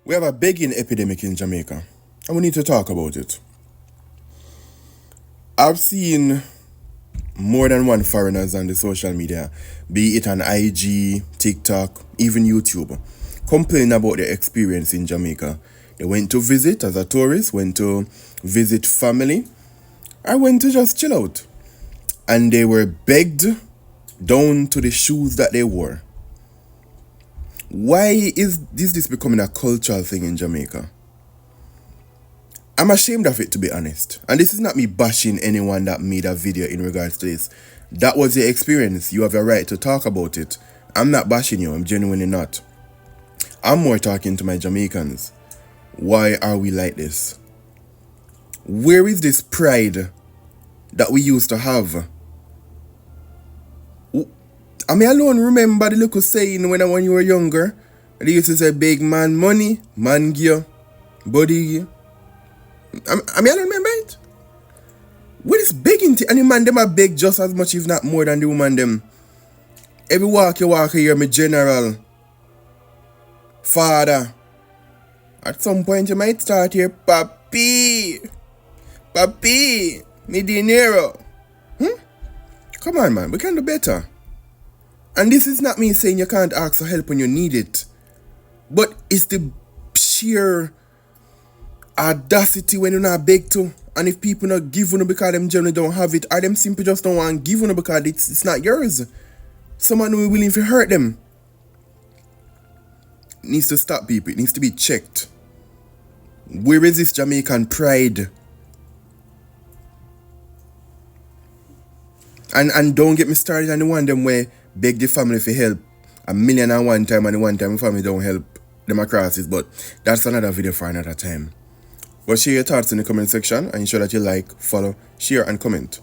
We have a begging epidemic in Jamaica, and we need to talk about it. I've seen more than one foreigners on the social media, be it on IG, TikTok, even YouTube, complain about their experience in Jamaica. They went to visit as a tourist, went to visit family, or went to just chill out. And they were begged down to the shoes that they wore. Why is this becoming a cultural thing in Jamaica? I'm ashamed of it, to be honest. And this is not me bashing anyone that made a video in regards to this. That was your experience. You have a right to talk about it. I'm not bashing you. I'm genuinely not. I'm more talking to my Jamaicans. Why are we like this? Where is this pride that we used to have? I mean, alone remember the little saying when you were younger. They used to say, big man money, man gear, body gear. I don't remember it. What is begging thing? And the man them are beg just as much, if not more, than the woman them. Every walk you walk here, my general, father. At some point you might start here, papi, mi dinero. Come on, man, we can do better. And this is not me saying you can't ask for help when you need it. But it's the sheer audacity when you're not beg to. And if people not give you because them generally don't have it, or them simply just don't want to give you because it's not yours. Someone who is willing to hurt them. It needs to stop, people. It needs to be checked. Where is this Jamaican pride? And don't get me started on the one them where beg the family for help 1,000,001 time, and the one time the family don't help them across it. But that's another video for another time. Well, share your thoughts in the comment section, and ensure that you like, follow, share, and comment.